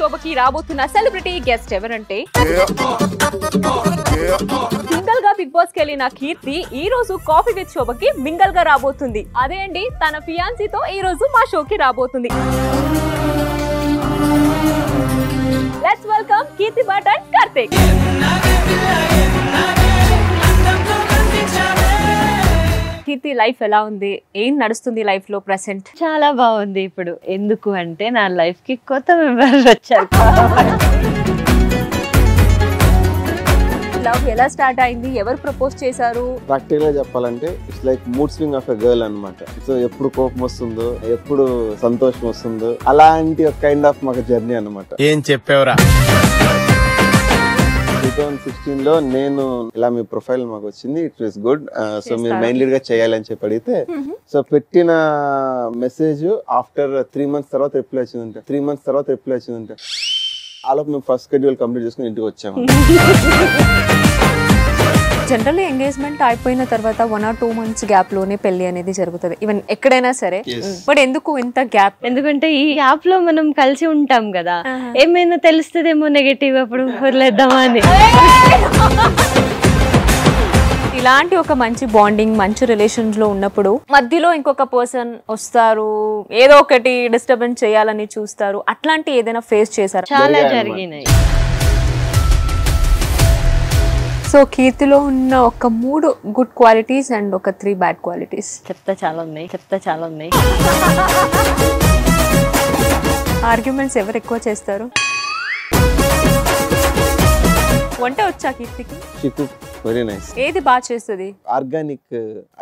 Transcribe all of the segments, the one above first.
శోభకి రాబోతున్న celebrity guest ఎవరంటే single గా బిగ్ బాస్ కి వెళ్ళిన కీర్తి ఈ రోజు కాఫీ విత్ శోభకి మింగల్ గా రాబోతుంది. అదే అండి తన ఫియాన్సీతో ఈ రోజు మా షోకి రాబోతుంది. Let's welcome Keerthi Bhat and Karthik. Keerthi life ఎలా ఉంది? ఏం నడుస్తుంది లైఫ్ లో ప్రెసెంట్? చాలా బాగుంది ఇప్పుడు. ఎందుకు అంటే నా లైఫ్ కి కొత్త మెంబర్స్ వచ్చారు. లవ్ ఎలా స్టార్ట్ అయింది? ఎవరు ప్రపోజ్ చేశారు? ప్రాక్టికల్ గా చెప్పాలంటే it's like mood swing of a girl అన్నమాట. సో ఎప్పుడు కోపం వస్తుందో, ఎప్పుడు సంతోషం వస్తుందో, అలాంటి ఒక కైండ్ ఆఫ్ మాకు జర్నీ అన్నమాట. ఏం చెప్పేవరా? 2016 లో నేను ఇలా మీ ప్రొఫైల్ మాకు వచ్చింది, ఇట్ వాస్ గుడ్, సో మీరు మెయిన్ లీడ్ గా చేయాలని చెప్పి అడిగితే, సో పెట్టిన మెసేజ్ ఆఫ్టర్ 3 months తర్వాత రిప్లై వచ్చిందంటే ఆలోపు మేము ఫస్ట్ షెడ్యూల్ కంప్లీట్ చేసుకుని ఇంటికి వచ్చాము. జనరల్లీ ఎంగేజ్మెంట్ అయిపోయిన తర్వాత 1 or 2 months గ్యాప్ లోనే పెళ్లి అనేది జరుగుతుంది, ఈవెన్ ఎక్కడైనా సరే. బట్ ఎందుకు ఇంత గ్యాప్? ఎందుకంటే ఈ యాప్ లో మనం కలిసి ఉంటాం కదా, ఏమైనా తెలుస్తుందేమో నెగటివ్, అప్పుడు వదిలేద్దామా అని. ఇలాంటి ఒక మంచి బాండింగ్, మంచి రిలేషన్స్ లో ఉన్నప్పుడు మధ్యలో ఇంకొక పర్సన్ వస్తారు, ఏదో ఒకటి డిస్టర్బెన్స్ చేయాలని చూస్తారు. అట్లాంటి ఏదైనా ఫేస్ చేశారు? చాలా జరిగినాయి. సో కీర్తిలో ఉన్న ఒక 3 గుడ్ క్వాలిటీస్ అండ్ ఒక 3 బ్యాడ్ క్వాలిటీస్ చెప్తా చాలా ఉన్నాయి. ఆర్గ్యుమెంట్స్ ఎవరు ఎక్కువ చేస్తారు? వంట వచ్చా కీర్తికి? Very nice. ఏది బాగా చేస్తుంది? ఆర్గానిక్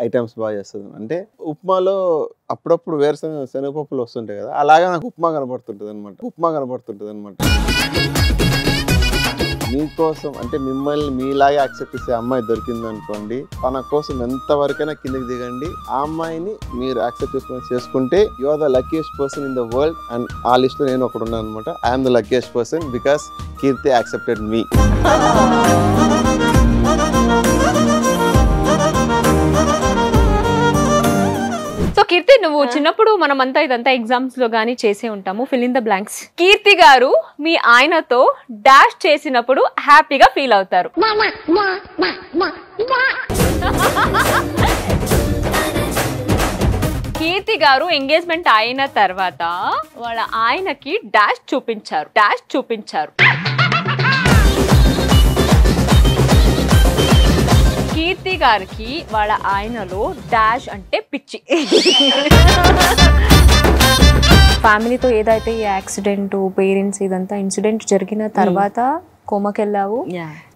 ఐటమ్స్ బాగా చేస్తుంది. అంటే ఉప్మాలో అప్పుడప్పుడు వేరుశనగ శనగపప్పులు వస్తుంటాయి కదా, అలాగే నాకు ఉప్మా కనబడుతుంటది అనమాట. మీకోసం అంటే మిమ్మల్ని మీలాగే యాక్సెప్ట్ చేసే అమ్మాయి దొరికింది అనుకోండి, తన కోసం ఎంతవరకైనా కిందకి దిగండి. ఆ అమ్మాయిని మీరు యాక్సెప్ట్ చేసుకుంటే you are the luckiest person in the world. And ఆ లిస్ట్ లో నేను ఒకడు ఉన్నాను అనమాట. I'm the luckiest person because Keerthi accepted me. So Keerthi, నువ్వు చిన్నప్పుడు మనమంతా ఇదంతా ఎగ్జామ్స్ లో గానీ చేసే ఉంటాము, fill in the blanks. Keerthi గారు మీ ఆయనతో డాష్ చేసినప్పుడు హ్యాపీగా ఫీల్ అవుతారు. కీర్తి గారు ఎంగేజ్మెంట్ అయిన తర్వాత వాళ్ళ ఆయనకి డాష్ చూపించారు. కీర్తి గారికి వాళ్ళ ఆయనలో డాష్ అంటే పిచ్చి. ఫ్యామిలీతో ఏదైతే ఈ యాక్సిడెంట్, పేరెంట్స్ ఇదంతా ఇన్సిడెంట్ జరిగిన తర్వాత కోమాకెళ్ళావు.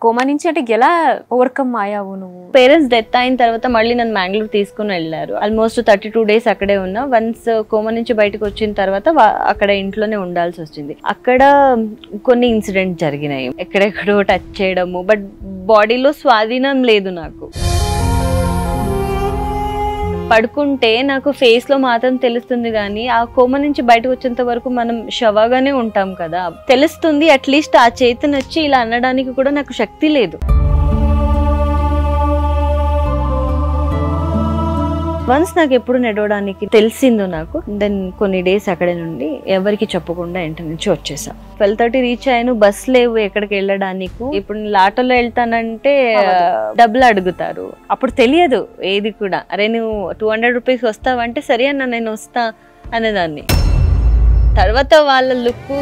కోమా నుంచి అంటే ఎలా ఓవర్కమ్ అయ్యావు నువ్వు? పేరెంట్స్ డెత్ అయిన తర్వాత మళ్ళీ నన్ను మ్యాంగ్లూర్ తీసుకుని వెళ్ళారు. ఆల్మోస్ట్ 32 days అక్కడే ఉన్నా. వన్స్ కోమా నుంచి బయటకు వచ్చిన తర్వాత అక్కడ ఇంట్లోనే ఉండాల్సి వచ్చింది. అక్కడ కొన్ని ఇన్సిడెంట్స్ జరిగినాయి, ఎక్కడెక్కడో టచ్ చేయడము, బట్ బాడీలో స్వాధీనం లేదు నాకు. పడుకుంటే నాకు ఫేస్ లో మాత్రం తెలుస్తుంది, కానీ ఆ కోమ నుంచి బయటకు వచ్చేంత వరకు మనం శవగానే ఉంటాం కదా, తెలుస్తుంది. అట్లీస్ట్ ఆ చేతిని వచ్చి ఇలా అనడానికి కూడా నాకు శక్తి లేదు. వన్స్ నాకు ఎప్పుడు నడవడానికి తెలిసిందో నాకు, దెన్ కొన్ని డేస్ అక్కడే నుండి ఎవరికి చెప్పకుండా ఇంటి నుంచి వచ్చేసా. 12:30 రీచ్ అయ్యాను. బస్ లేవు ఎక్కడికి వెళ్ళడానికి. ఇప్పుడు నేను ఆటోలో వెళ్తానంటే డబ్బులు అడుగుతారు. అప్పుడు తెలియదు ఏది కూడా. అరే నువ్వు 200 రూపీస్ వస్తావంటే సరే అన్న నేను వస్తా అనేదాన్ని. తర్వాత వాళ్ళ లుక్